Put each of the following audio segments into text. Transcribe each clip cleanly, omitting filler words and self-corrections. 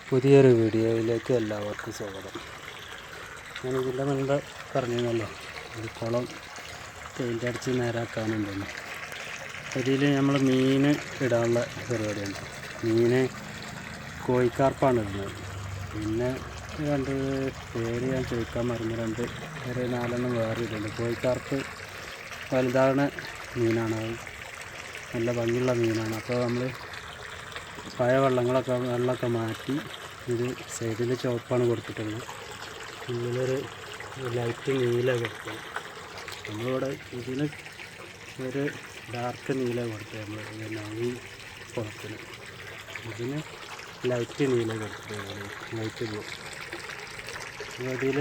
പുതിയൊരു വീഡിയോയിലേക്ക് എല്ലാവർക്കും സ്വാഗതം. ഞാൻ ഇതിൻ്റെ മുൻപ് പറഞ്ഞല്ലോ, ഒരു കുളം പെയിൻ്റ് അടിച്ച് നേരാക്കാനുണ്ടെന്ന്. ഇതിൽ നമ്മൾ മീൻ ഇടാനുള്ള പരിപാടിയുണ്ട്. മീൻ കോഴിക്കാർപ്പാണ് ഇടുന്നത്. പിന്നെ രണ്ട് പേര് ഞാൻ ചോദിക്കാൻ മറന്നു, ഒരു 4 വേറെ ഇടുന്നുണ്ട്. കോഴിക്കാർപ്പ് വലുതാകുന്ന മീനാണ്, നല്ല ഭംഗിയുള്ള മീനാണ്. അപ്പോൾ നമ്മൾ പഴയ വെള്ളമൊക്കെ മാറ്റി ഇത് സൈഡിൽ ചുവപ്പാണ് കൊടുത്തിട്ടുള്ളത്. ഇങ്ങനൊരു ലൈറ്റ് നീല കൊടുത്തത്. നമ്മളിവിടെ ഇതിന് ഒരു ഡാർക്ക് നീല കൊടുത്തത്. നമ്മൾ ഈ കുളത്തിന് ഇതിന് ലൈറ്റ് നീല കൊടുത്തത്, ലൈറ്റ് ബ്ലൂ. അതിൽ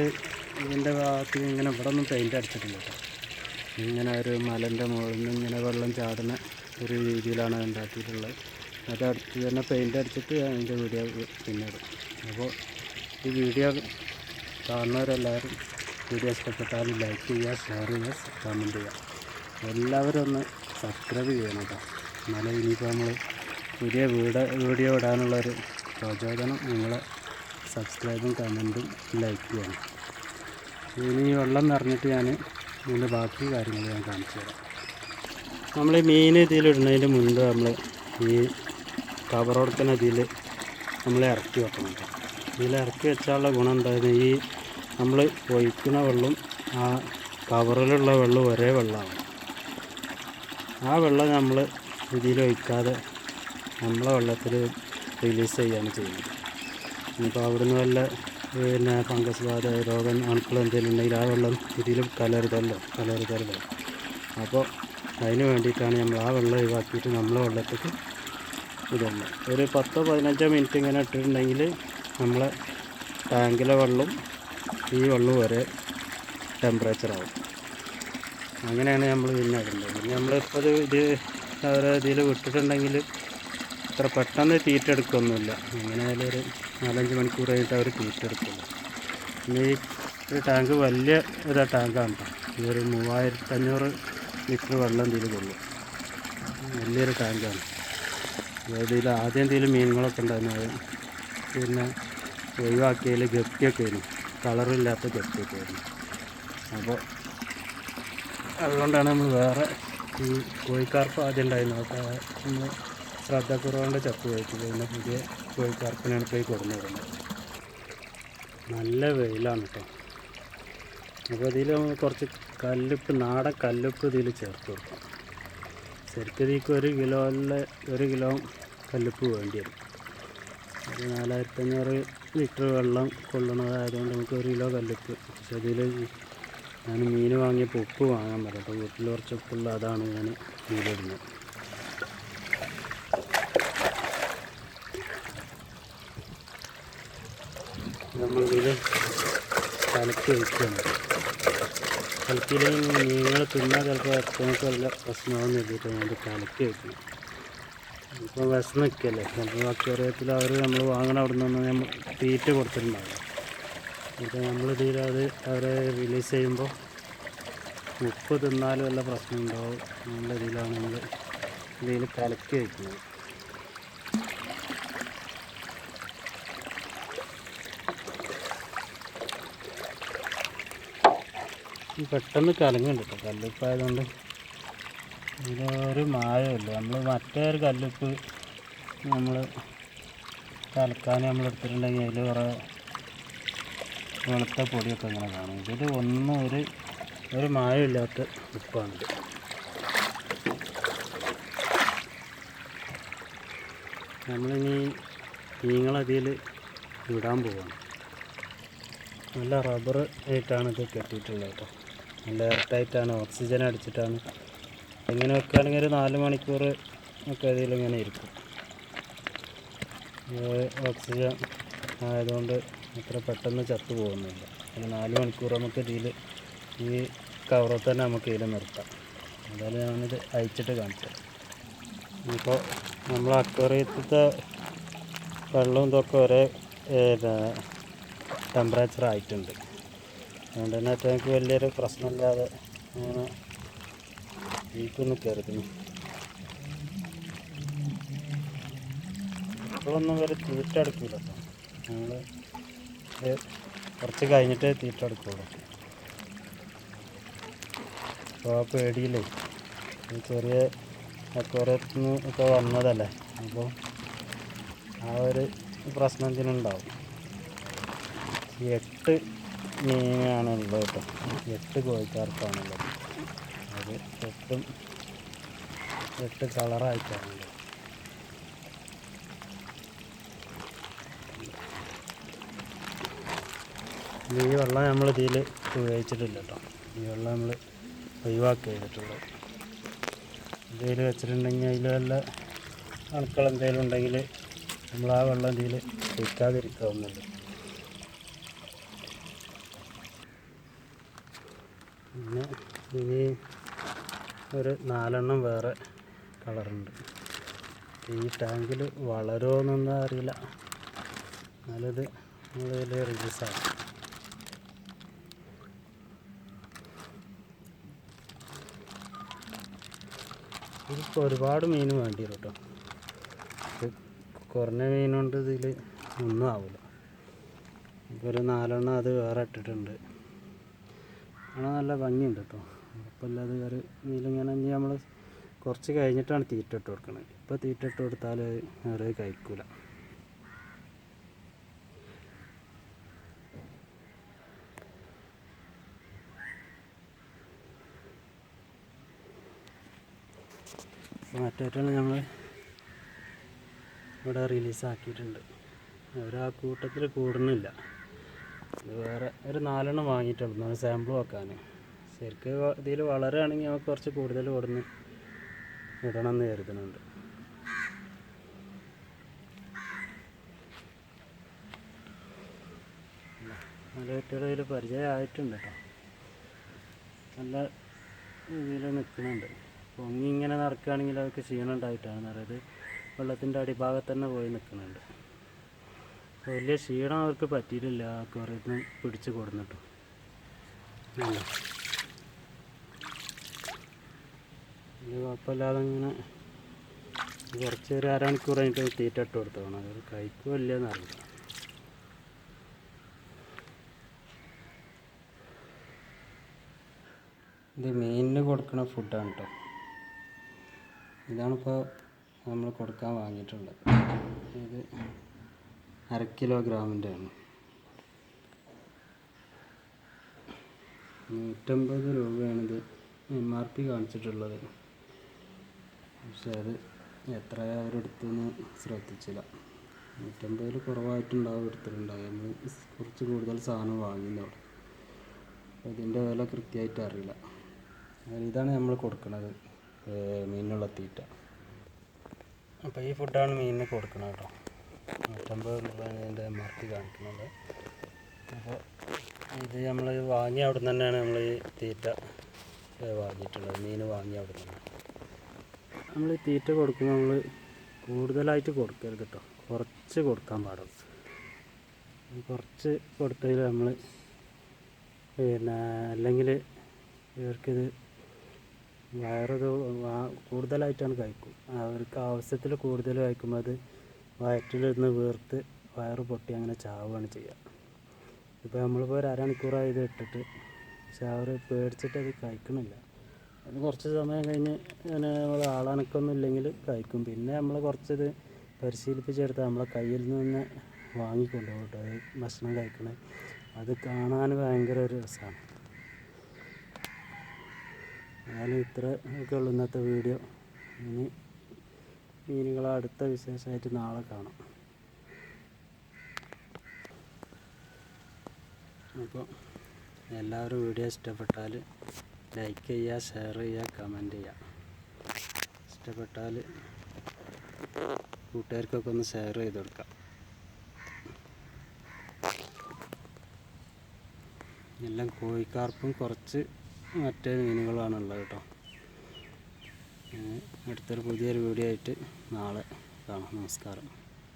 ഇതിൻ്റെ ഭാഗത്ത് ഇങ്ങനെ ഇവിടെ ഒന്നും പെയിൻ്റ് അടിച്ചിട്ടില്ല കേട്ടോ. ഇങ്ങനെ ഒരു മലൻ്റെ മുകളിൽ നിന്ന് ഇങ്ങനെ വെള്ളം ചാടുന്ന ഒരു രീതിയിലാണ് ഉണ്ടാക്കിയിട്ടുള്ളത്. അതടുത്ത് തന്നെ പെയിൻ്റ് അടിച്ചിട്ട് അതിൻ്റെ വീഡിയോ പിന്നിടും. അപ്പോൾ ഈ വീഡിയോ കാണുന്നവരെല്ലാവരും വീഡിയോ ഇഷ്ടപ്പെട്ടാൽ ലൈക്ക് ചെയ്യുക, ഷെയർ ചെയ്യുക, കമൻറ്റ് ചെയ്യുക. എല്ലാവരും ഒന്ന് സബ്സ്ക്രൈബ് ചെയ്യണം കേട്ടോ. എന്നാലും ഇനിയിപ്പോൾ നമ്മൾ പുതിയ വീഡിയോ ഇടാനുള്ളൊരു പ്രചോദനം നിങ്ങളെ സബ്സ്ക്രൈബും കമൻറ്റും ലൈക്ക് ചെയ്യണം. ഇനി വെള്ളം നിറഞ്ഞിട്ട് ഞാൻ ഇതിൻ്റെ ബാക്കി കാര്യങ്ങൾ ഞാൻ കാണിച്ചു തരാം. നമ്മൾ ഈ മീൻ ഇതിലിടുന്നതിന് മുൻപ് നമ്മൾ ഈ കവറോടക്കണ ഇതിൽ നമ്മൾ ഇറക്കി വെക്കണം. ഇതിൽ ഇറക്കി വെച്ചാലുള്ള ഗുണം എന്തായാലും ഈ നമ്മൾ ഒഴിക്കുന്ന വെള്ളം ആ കവറിലുള്ള വെള്ളം ഒരേ വെള്ളമാണ്. ആ വെള്ളം നമ്മൾ ഇതിൽ ഒഴിക്കാതെ നമ്മളെ വെള്ളത്തിൽ റിലീസ് ചെയ്യാണ് ചെയ്യുന്നത്. ഇനിയിപ്പോൾ അവിടുന്ന് വല്ല ഫംഗസ് ബാധ രോഗം അണുക്കൾ എന്തെങ്കിലും ഉണ്ടെങ്കിൽ ആ വെള്ളം ഇതിൽ കലരുതല്ലോ. അപ്പോൾ അതിന് വേണ്ടിയിട്ടാണ് നമ്മൾ ആ വെള്ളം ഒഴിവാക്കിയിട്ട് നമ്മളെ വെള്ളത്തേക്ക് ഇതുണ്ട്. ഒരു 10-15 മിനിറ്റ് ഇങ്ങനെ ഇട്ടിട്ടുണ്ടെങ്കിൽ നമ്മളെ ടാങ്കിലെ വെള്ളം ഈ വെള്ളം വരെ ടെമ്പറേച്ചറാവും. അങ്ങനെയാണ് നമ്മൾ പിന്നെ ഇടുന്നത്. പിന്നെ നമ്മളിപ്പോൾ ഇതിൽ വിട്ടിട്ടുണ്ടെങ്കിൽ അത്ര പെട്ടെന്ന് തീറ്റെടുക്കൊന്നുമില്ല. എങ്ങനെ ആയാലും ഒരു 4-5 മണിക്കൂർ കഴിഞ്ഞിട്ട് അവർ തീറ്റെടുക്കില്ല. പിന്നെ ഈ ഒരു ടാങ്ക് വലിയ ഒരു ടാങ്കാണ് കേട്ടോ. ഈ ഒരു 3500 ലിറ്റർ വെള്ളം ഇതിൽ കൊള്ളും. വലിയൊരു ടാങ്കാണ്. ഇതിൽ ആദ്യം എന്തെങ്കിലും മീനുകളൊക്കെ ഉണ്ടായിരുന്നു, പിന്നെ ഒഴിവാക്കിയതിൽ ഗപ്പിയൊക്കെ ആയിരുന്നു, കളറില്ലാത്ത ഗപ്പിയൊക്കെ ആയിരുന്നു. അപ്പോൾ അതുകൊണ്ടാണ് നമ്മൾ വേറെ ഈ കോഴിക്കാർപ്പ് ആദ്യം ഉണ്ടായിരുന്നു. അപ്പോൾ നമ്മൾ ശ്രദ്ധക്കുറവുകൊണ്ട് ചപ്പ് കഴിച്ചത്. പിന്നെ പുതിയ കോഴിക്കാർപ്പിനാണ് പോയി കൊടുന്നു വരുന്നത്. നല്ല വെയിലാണ് കേട്ടോ. അപ്പോൾ ഇതിൽ കുറച്ച് കല്ലുപ്പ്, നാടൻ കല്ലുപ്പ് ഇതിൽ ചേർത്ത് കൊടുക്കാം. ശരിക്കും ഇതിലേക്ക് 1 കിലോ കല്ലുപ്പ് വേണ്ടി വരും. ഒരു 4500 ലിറ്റർ വെള്ളം കൊള്ളണതായതുകൊണ്ട് നമുക്ക് 1 കിലോ കല്ലുപ്പ്. പക്ഷേ ഇതിൽ ഞാൻ മീൻ വാങ്ങിയപ്പോൾ ഉപ്പ് വാങ്ങാൻ പറ്റും. അപ്പോൾ വീട്ടിൽ കുറച്ച് ഉപ്പുള്ള അതാണ് ഞാൻ ഇതിലിടുന്നത്. നമ്മളിത് കലക്കി ഒഴിക്കുകയാണ്. കലക്കിയില്ലെങ്കിൽ മീനുകൾ തിന്നാൽ ചിലപ്പോൾ അത്രയ്ക്ക് വല്ല പ്രശ്നമാണെന്ന് എഴുതിയിട്ട് ഞാൻ കലക്കി വയ്ക്കണം. ഇപ്പോൾ വിശന്ന് നിൽക്കല്ലേ, ചിലപ്പോൾ അക്വേറിയത്തിൽ അവർ നമ്മൾ വാങ്ങണ അവിടെ നിന്ന് നമ്മൾ തീറ്റ കൊടുത്തിട്ടുണ്ടാവും. അപ്പോൾ നമ്മളിതിൽ അത് അവരെ റിലീസ് ചെയ്യുമ്പോൾ ഉപ്പ് തിന്നാലും വല്ല പ്രശ്നം ഉണ്ടാവും. നല്ല ഇതിലാണ് നമ്മൾ ഇതിൽ കലക്കി വയ്ക്കുന്നത്. പെട്ടെന്ന് കലങ്ങുണ്ട് കേട്ടോ. കല്ലുപ്പായതുകൊണ്ട് ഇതിലൊരു മായമില്ല. നമ്മൾ മറ്റേ ഒരു കല്ലുപ്പ് നമ്മൾ കലക്കാൻ നമ്മൾ എടുത്തിട്ടുണ്ടെങ്കിൽ അതിൽ കുറേ വെളുത്ത പൊടിയൊക്കെ ഇങ്ങനെ കാണും. ഇതിൽ ഒന്നും ഒരു മായമില്ലാത്ത ഉപ്പാണിത്. നമ്മളിനി മീനുകളതിൽ വിടാൻ പോവാണ്. നല്ല റബ്ബർ ആയിട്ടാണ് ഇത് കെട്ടിയിട്ടുള്ളത് കേട്ടോ. നല്ല എയർടൈറ്റാണ്, ഓക്സിജൻ അടിച്ചിട്ടാണ്. ഇങ്ങനെ വെക്കുകയാണെങ്കിൽ ഒരു 4 മണിക്കൂർ ഒക്കെ ഇതിലിങ്ങനെ ഇരിക്കും. ഓക്സിജൻ ആയതുകൊണ്ട് അത്ര പെട്ടെന്ന് ചത്തു പോകുന്നില്ല. ഒരു 4 മണിക്കൂർ നമുക്ക് ഇതിൽ ഈ കവറിൽ തന്നെ നമുക്ക് ഇതിൽ നിർത്താം. അതായത് ഞാനിത് അയച്ചിട്ട് കാണിച്ചത്. ഇപ്പോൾ നമ്മൾ അക്വേറിയത്തിലത്തെ വെള്ളവും ഇതൊക്കെ ഒരേ ടെമ്പറേച്ചർ ആയിട്ടുണ്ട്. അതുകൊണ്ട് തന്നെ എനിക്ക് വലിയൊരു പ്രശ്നമില്ലാതെ അങ്ങനെ വീക്കൊന്ന് കയറുന്നു. ഇപ്പോഴൊന്നും വരെ തീറ്റ എടുക്കില്ല കേട്ടോ. നമ്മൾ കുറച്ച് കഴിഞ്ഞിട്ട് തീറ്റ എടുക്കുള്ളൂ. അപ്പോൾ ആ പേടിയില്ലേ ചെറിയ അക്വേറിയത്തിൽ നിന്ന് ഒക്കെ വന്നതല്ലേ, അപ്പോൾ ആ ഒരു പ്രശ്നം ഇതിനുണ്ടാവും. 8 മീനാണുള്ളത് കേട്ടോ, 8 കോഴിക്കാർക്കാണുള്ളത്. അത് 8 കളറായിട്ടാണുള്ളത്. ഈ വെള്ളം നമ്മൾ ഇതിൽ ഉപയോഗിച്ചിട്ടില്ല കേട്ടോ, ഈ വെള്ളം നമ്മൾ ഒഴിവാക്കി ചെയ്തിട്ടുള്ളത്. ഇതിൽ വെച്ചിട്ടുണ്ടെങ്കിൽ അതിൽ വല്ല അണുക്കൾ എന്തെങ്കിലും ഉണ്ടെങ്കിൽ നമ്മൾ ആ വെള്ളം ഇതിൽ ഒഴിക്കാതിരിക്കാവുന്നുണ്ട്. പിന്നെ ഇനി ഒരു 4 എണ്ണം വേറെ കളറുണ്ട്. ഈ ടാങ്കിൽ വളരുമോന്നൊന്നും അറിയില്ല, എന്നാലിത് നമ്മളിതിൽ റിലീസാകും. ഇതിപ്പോൾ ഒരുപാട് മീൻ വേണ്ടി വരും കേട്ടോ. കുറഞ്ഞ മീനുകൊണ്ട് ഇതിൽ ഒന്നും ആവില്ല. ഇപ്പോൾ ഒരു 4 എണ്ണം അത് വേറെ ഇട്ടിട്ടുണ്ട്. കാണാൻ നല്ല ഭംഗിയുണ്ട് കേട്ടോ. കുഴപ്പമില്ലാതെ ഒരു മീനിങ്ങനെ ഇനി നമ്മൾ കുറച്ച് കഴിഞ്ഞിട്ടാണ് തീറ്റ ഇട്ട് കൊടുക്കുന്നത്. ഇപ്പോൾ തീറ്റ ഇട്ട് കൊടുത്താൽ വേറെ കഴിക്കില്ല. മറ്റേറ്റാണ് നമ്മൾ ഇവിടെ റിലീസാക്കിയിട്ടുണ്ട്. ആ കൂട്ടത്തിൽ കൂടുന്നില്ല. ഇത് വേറെ ഒരു 4 എണ്ണം വാങ്ങിയിട്ടുള്ളൂ, നമ്മൾ സാമ്പിൾ വെക്കാൻ. ശരിക്കും ഇതിൽ വളരുകയാണെങ്കിൽ നമുക്ക് കുറച്ച് കൂടുതൽ കൊടുന്ന് ഇടണമെന്ന് കരുതുന്നുണ്ട്. നല്ല കുട്ടികളുടെ ഇതിൽ പരിചയമായിട്ടുണ്ട് കേട്ടോ. നല്ല ഇതിൽ നിൽക്കുന്നുണ്ട്. പൊങ്ങി ഇങ്ങനെ നടക്കുകയാണെങ്കിൽ അവർക്ക് ക്ഷീണം ഉണ്ടായിട്ടാണ്, അതായത് വെള്ളത്തിൻ്റെ അടിഭാഗത്ത് തന്നെ പോയി നിൽക്കുന്നുണ്ട്. വലിയ ക്ഷീണം അവർക്ക് പറ്റിയിട്ടില്ല അക്വേറിയത്തിൽ നിന്ന് പിടിച്ച് കൊടുന്നിട്ടു. ഇത് കുഴപ്പമില്ലാതെ ഇങ്ങനെ കുറച്ച് ഒരു അരമണിക്കൂർ കഴിഞ്ഞിട്ട് തീറ്റ ഇട്ട് കൊടുത്തോണം. അത് കഴിക്കുമോ ഇല്ലയെന്ന് അറിയില്ല. ഇത് മീനിന് കൊടുക്കുന്ന ഫുഡാണ് കേട്ടോ. ഇതാണിപ്പോൾ നമ്മൾ കൊടുക്കാൻ വാങ്ങിയിട്ടുള്ളത്. ഇത് 1/2 കിലോഗ്രാമിൻ്റെ ആണ്. 150 രൂപയാണിത് MRP കാണിച്ചിട്ടുള്ളത്. പക്ഷെ അത് എത്രയാണ് അവരെടുത്തെന്ന് ശ്രദ്ധിച്ചില്ല. 150 കുറവായിട്ടുണ്ടാവും എടുത്തിട്ടുണ്ടാവും. നമ്മൾ കുറച്ച് കൂടുതൽ സാധനം വാങ്ങുന്നവിടെ. അപ്പോൾ ഇതിൻ്റെ വില കൃത്യമായിട്ട് അറിയില്ല. ഇതാണ് നമ്മൾ കൊടുക്കുന്നത് മീനിനുള്ള തീറ്റ. അപ്പോൾ ഈ ഫുഡാണ് മീനിന് കൊടുക്കുന്നത് കേട്ടോ. 150 രൂപയാണ് ഇതിൻ്റെ MRP കാണിക്കുന്നത്. അപ്പോൾ ഇത് നമ്മൾ വാങ്ങി അവിടെ നിന്ന് തന്നെയാണ് നമ്മൾ ഈ തീറ്റ വാങ്ങിയിട്ടുള്ളത്. മീൻ വാങ്ങി അവിടെ നിന്ന് നമ്മൾ ഈ തീറ്റ കൊടുക്കുമ്പോൾ നമ്മൾ കൂടുതലായിട്ട് കൊടുക്കരുത് കേട്ടോ, കുറച്ച് കൊടുക്കാൻ പാടുള്ളൂ. കുറച്ച് കൊടുത്തതിൽ നമ്മൾ പിന്നെ അല്ലെങ്കിൽ ഇവർക്കിത് വയറത് കൂടുതലായിട്ടാണ് കഴിക്കും. അവർക്ക് ആവശ്യത്തിൽ കൂടുതൽ കഴിക്കുമ്പോൾ അത് വയറ്റിലിരുന്ന് വീർത്ത് വയറ് പൊട്ടി അങ്ങനെ ചാവുകയാണ് ചെയ്യുക. ഇപ്പോൾ നമ്മളിപ്പോൾ ഒരു അരമണിക്കൂറായി ഇത് ഇട്ടിട്ട്, പക്ഷെ അവർ പേടിച്ചിട്ട് അത് കഴിക്കണില്ല. അത് കുറച്ച് സമയം കഴിഞ്ഞ് അങ്ങനെ നമ്മൾ ആളനക്കൊന്നും ഇല്ലെങ്കിൽ കഴിക്കും. പിന്നെ നമ്മൾ കുറച്ചത് പരിശീലിപ്പിച്ചെടുത്താൽ നമ്മളെ കയ്യിൽ നിന്ന് വാങ്ങിക്കൊണ്ടുപോകും കേട്ടോ. അത് ഭക്ഷണം കഴിക്കണേ അത് കാണാൻ ഭയങ്കര ഒരു രസമാണ്. എന്നാലും ഇത്ര ഒക്കെ ഉള്ളൂ ഇന്നത്തെ വീഡിയോ. ഇനി മീനുകളെ അടുത്ത വിശേഷമായിട്ട് നാളെ കാണാം. അപ്പോൾ എല്ലാവരും വീഡിയോ ഇഷ്ടപ്പെട്ടാൽ ലൈക്ക് ചെയ്യുക, ഷെയർ ചെയ്യുക, കമൻറ്റ് ചെയ്യുക. ഇഷ്ടപ്പെട്ടാൽ കൂട്ടുകാർക്കൊക്കെ ഒന്ന് ഷെയർ ചെയ്ത് കൊടുക്കാം. എല്ലാം കോഴിക്കാർപ്പും കുറച്ച് മറ്റേ മീനുകളാണുള്ളത് കേട്ടോ. അടുത്തൊരു പുതിയൊരു വീഡിയോ ആയിട്ട് നാളെ കാണാം. നമസ്കാരം.